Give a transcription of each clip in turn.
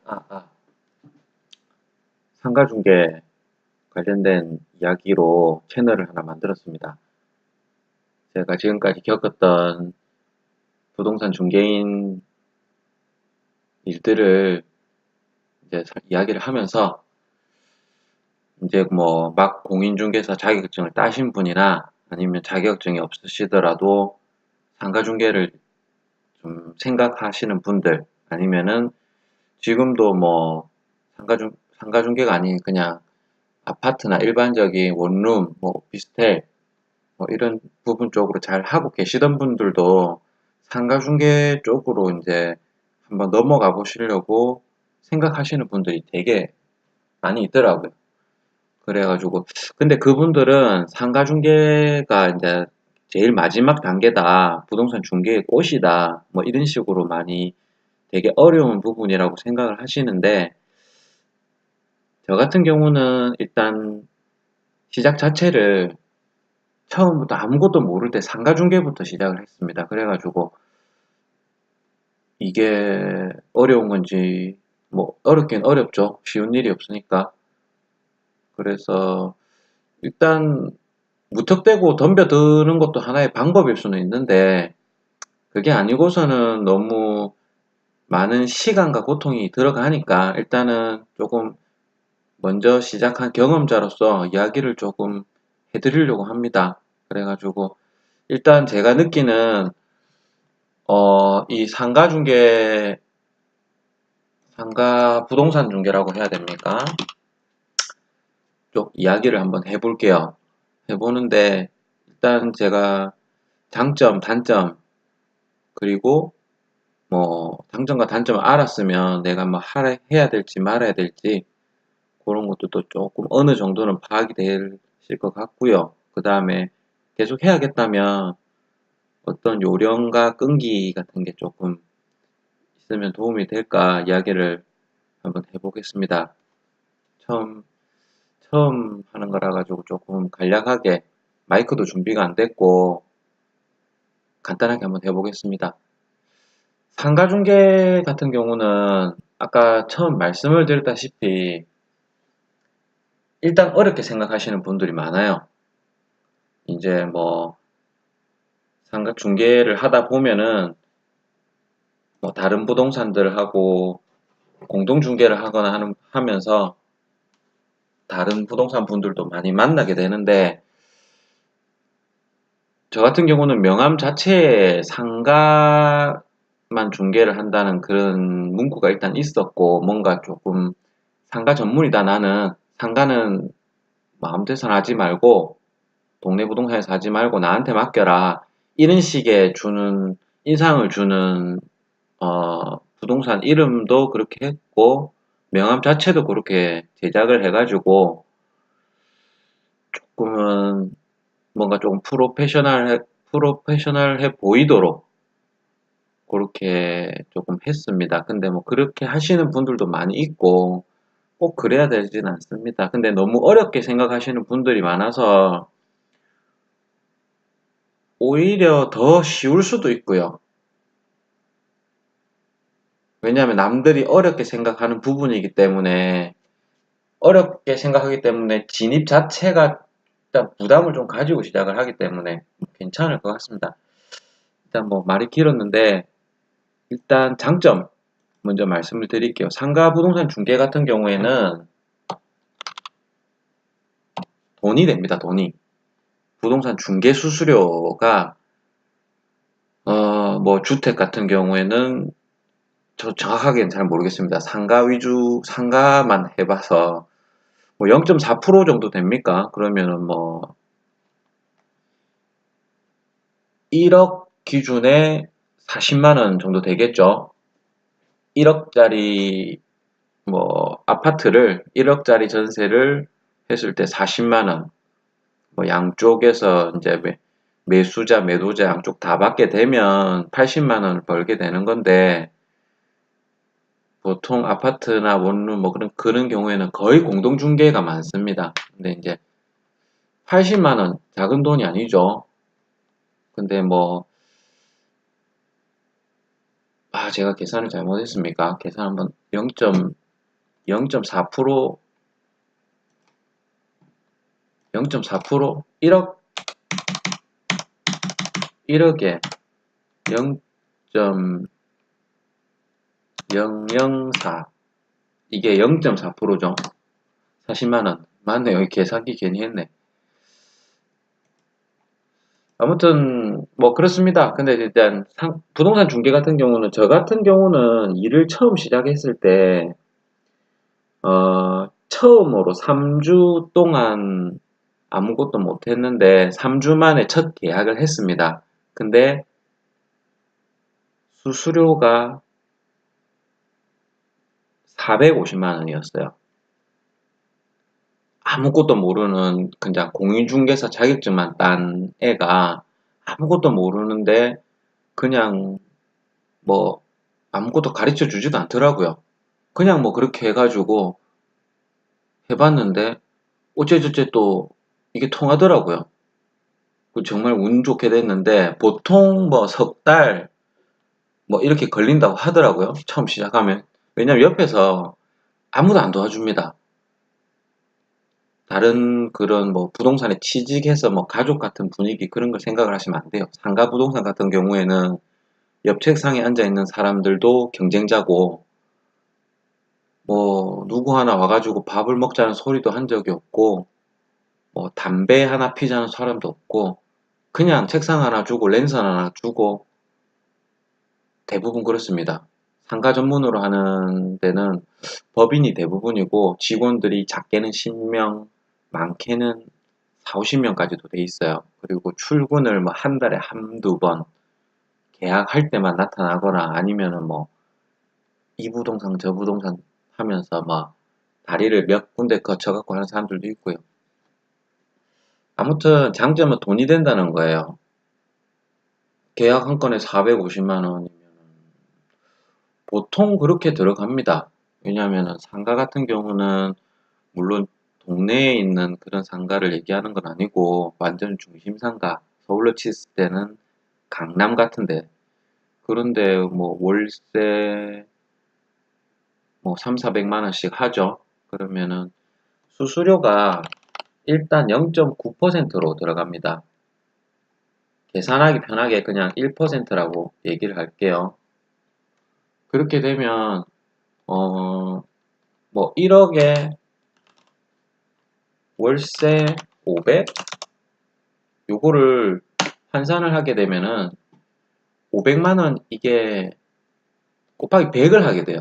아, 아. 상가중개 관련된 이야기로 채널을 하나 만들었습니다. 제가 지금까지 겪었던 부동산 중개인 일들을 이제 이야기를 하면서 이제 뭐 막 공인중개사 자격증을 따신 분이나 아니면 자격증이 없으시더라도 상가중개를 좀 생각하시는 분들 아니면은 지금도 뭐 상가중개가 아닌 그냥 아파트나 일반적인 원룸, 뭐 오피스텔 뭐 이런 부분 쪽으로 잘 하고 계시던 분들도 상가중개 쪽으로 이제 한번 넘어가 보시려고 생각하시는 분들이 되게 많이 있더라고요. 그래가지고 근데 그분들은 상가중개가 이제 제일 마지막 단계다, 부동산 중개의 꽃이다, 뭐 이런 식으로 많이 되게 어려운 부분이라고 생각을 하시는데, 저 같은 경우는 일단 시작 자체를 처음부터 아무것도 모를 때 상가중개부터 시작을 했습니다. 그래가지고 이게 어려운 건지, 뭐 어렵긴 어렵죠. 쉬운 일이 없으니까. 그래서 일단 무턱대고 덤벼드는 것도 하나의 방법일 수는 있는데, 그게 아니고서는 너무 많은 시간과 고통이 들어가니까 일단은 조금 먼저 시작한 경험자로서 이야기를 조금 해드리려고 합니다. 그래가지고 일단 제가 느끼는 이 상가 부동산 중개라고 해야 됩니까? 쪽 이야기를 한번 해볼게요. 해보는데 일단 제가 장점, 단점, 그리고 뭐 장점과 단점을 알았으면 내가 뭐 해야 될지 말아야 될지 그런 것도 또 조금 어느 정도는 파악이 되실 것 같고요. 그 다음에 계속 해야겠다면 어떤 요령과 끈기 같은 게 조금 있으면 도움이 될까 이야기를 한번 해보겠습니다. 처음 처음 하는 거라 가지고 조금 간략하게, 마이크도 준비가 안 됐고 간단하게 한번 해보겠습니다. 상가중개 같은 경우는 아까 처음 말씀을 드렸다시피 일단 어렵게 생각하시는 분들이 많아요. 이제 뭐 상가중개를 하다 보면은 뭐 다른 부동산들하고 공동중개를 하거나 하면서 다른 부동산 분들도 많이 만나게 되는데, 저 같은 경우는 명함 자체에 상가만 중개를 한다는 그런 문구가 일단 있었고, 뭔가 조금 상가 전문이다, 나는 상가는 마음 대선 하지 말고 동네 부동산에서 하지 말고 나한테 맡겨라, 이런 식의 인상을 주는 부동산 이름도 그렇게 했고 명함 자체도 그렇게 제작을 해가지고 조금은 뭔가 조금 프로페셔널해 보이도록 그렇게 조금 했습니다. 근데 뭐 그렇게 하시는 분들도 많이 있고 꼭 그래야 되진 않습니다. 근데 너무 어렵게 생각하시는 분들이 많아서 오히려 더 쉬울 수도 있고요. 왜냐하면 남들이 어렵게 생각하는 부분이기 때문에, 어렵게 생각하기 때문에 진입 자체가 일단 부담을 좀 가지고 시작을 하기 때문에 괜찮을 것 같습니다. 일단 뭐 말이 길었는데 일단 장점 먼저 말씀을 드릴게요. 상가 부동산 중개 같은 경우에는 돈이 됩니다. 돈이. 부동산 중개 수수료가 뭐 주택 같은 경우에는 저 정확하게는 잘 모르겠습니다. 상가만 해봐서 뭐 0.4% 정도 됩니까? 그러면은 뭐 1억 기준에 40만 원 정도 되겠죠. 1억짜리 뭐 아파트를 1억짜리 전세를 했을 때 40만 원, 뭐 양쪽에서 이제 매수자, 매도자 양쪽 다 받게 되면 80만 원을 벌게 되는 건데, 보통 아파트나 원룸 뭐 그런 경우에는 거의 공동중개가 많습니다. 근데 이제 80만 원 작은 돈이 아니죠. 근데 뭐 제가 계산을 잘못했습니까? 계산 한번 0.4% 0.4% 1억 1억에 0.004 이게 0.4%죠. 40만원. 맞네. 여기 계산기 괜히 했네. 아무튼 뭐 그렇습니다. 근데 일단 부동산 중개 같은 경우는 저 같은 경우는 일을 처음 시작했을 때 처음으로 3주 동안 아무것도 못했는데 3주 만에 첫 계약을 했습니다. 근데 수수료가 450만 원이었어요. 아무것도 모르는 그냥 공인중개사 자격증만 딴 애가 아무것도 모르는데 그냥 뭐 아무것도 가르쳐 주지도 않더라고요. 그냥 뭐 그렇게 해가지고 해봤는데 어째저째 또 이게 통하더라고요. 정말 운 좋게 됐는데 보통 뭐 석 달 뭐 이렇게 걸린다고 하더라고요. 처음 시작하면. 왜냐면 옆에서 아무도 안 도와줍니다. 다른 그런 뭐 부동산에 취직해서 뭐 가족 같은 분위기 그런 걸 생각을 하시면 안 돼요. 상가 부동산 같은 경우에는 옆 책상에 앉아 있는 사람들도 경쟁자고 뭐 누구 하나 와가지고 밥을 먹자는 소리도 한 적이 없고 뭐 담배 하나 피자는 사람도 없고 그냥 책상 하나 주고 랜선 하나 주고 대부분 그렇습니다. 상가 전문으로 하는 데는 법인이 대부분이고 직원들이 작게는 10명, 많게는 4, 50명까지도 돼 있어요. 그리고 출근을 뭐 한 달에 한두 번 계약할 때만 나타나거나 아니면은 뭐 이 부동산 저 부동산 하면서 뭐 다리를 몇 군데 거쳐갖고 하는 사람들도 있고요. 아무튼 장점은 돈이 된다는 거예요. 계약 한 건에 450만 원이면 보통 그렇게 들어갑니다. 왜냐하면 상가 같은 경우는 물론 동네에 있는 그런 상가를 얘기하는 건 아니고 완전 중심 상가, 서울로 쳤을 때는 강남 같은데 그런데 뭐 월세 뭐 3, 400만 원씩 하죠. 그러면은 수수료가 일단 0.9%로 들어갑니다. 계산하기 편하게 그냥 1%라고 얘기를 할게요. 그렇게 되면 뭐 1억에 월세 500? 요거를 환산을 하게 되면은 500만 원 이게 곱하기 100을 하게 돼요.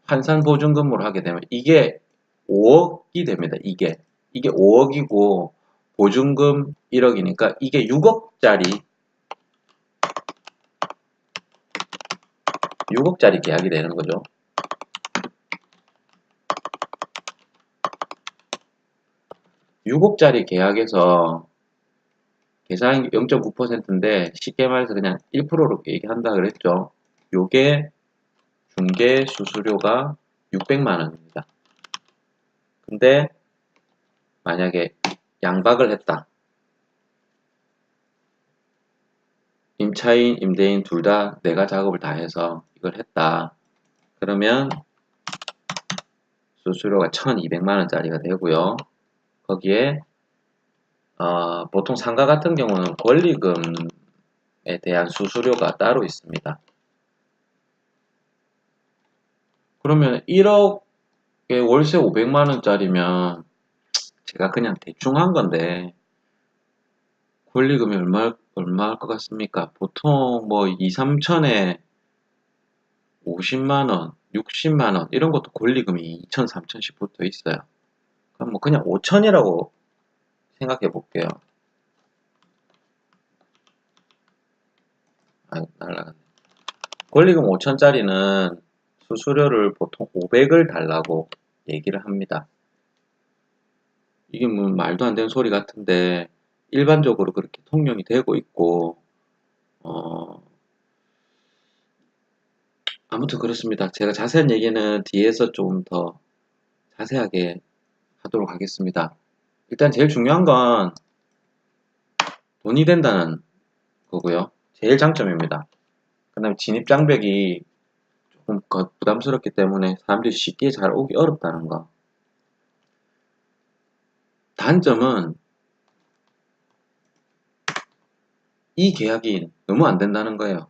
환산 보증금으로 하게 되면 이게 5억이 됩니다. 이게 5억이고 보증금 1억이니까 이게 6억짜리 계약이 되는 거죠. 6억짜리 계약에서 계산이 0.9%인데 쉽게 말해서 그냥 1%로 얘기한다 그랬죠. 요게 중개 수수료가 600만 원입니다. 근데 만약에 양박을 했다. 임차인, 임대인 둘 다 내가 작업을 다 해서 이걸 했다. 그러면 수수료가 1200만 원짜리가 되고요. 거기에 보통 상가 같은 경우는 권리금에 대한 수수료가 따로 있습니다. 그러면 1억에 월세 500만 원짜리면 제가 그냥 대충 한 건데 권리금이 얼마일 것 같습니까? 보통 뭐 2, 3천에 50만 원, 60만 원 이런 것도 권리금이 2천, 3천씩 붙어 있어요. 그럼 뭐 그냥 5천이라고 생각해 볼게요. 날라갔네. 권리금 5천짜리는 수수료를 보통 500을 달라고 얘기를 합니다. 이게 뭐 말도 안 되는 소리 같은데 일반적으로 그렇게 통용이 되고 있고 아무튼 그렇습니다. 제가 자세한 얘기는 뒤에서 좀 더 자세하게 하도록 하겠습니다. 일단 제일 중요한 건 돈이 된다는 거고요. 제일 장점입니다. 그 다음에 진입장벽이 조금 부담스럽기 때문에 사람들이 쉽게 잘 오기 어렵다는 거. 단점은 이 계약이 너무 안 된다는 거예요.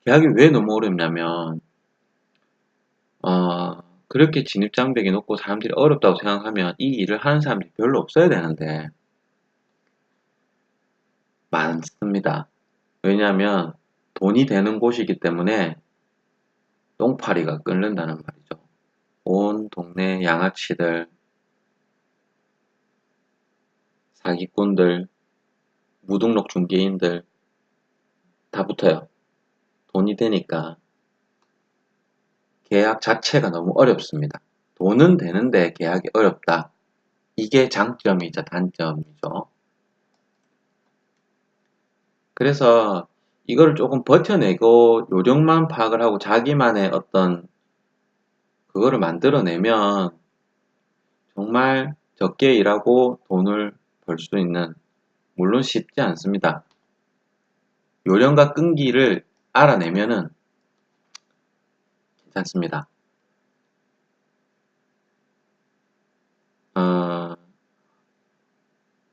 계약이 왜 너무 어렵냐면 그렇게 진입장벽이 높고 사람들이 어렵다고 생각하면 이 일을 하는 사람들이 별로 없어야 되는데 많습니다. 왜냐하면 돈이 되는 곳이기 때문에 똥파리가 끓는다는 말이죠. 온 동네 양아치들, 사기꾼들, 무등록 중개인들 다 붙어요. 돈이 되니까 계약 자체가 너무 어렵습니다. 돈은 되는데 계약이 어렵다. 이게 장점이자 단점이죠. 그래서 이거를 조금 버텨내고 요령만 파악을 하고 자기만의 어떤 그거를 만들어내면 정말 적게 일하고 돈을 벌 수 있는, 물론 쉽지 않습니다. 요령과 끈기를 알아내면은 괜찮습니다. 어,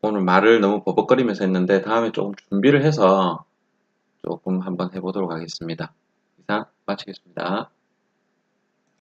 오늘 말을 너무 버벅거리면서 했는데 다음에 조금 준비를 해서 조금 한번 해보도록 하겠습니다. 이상 마치겠습니다.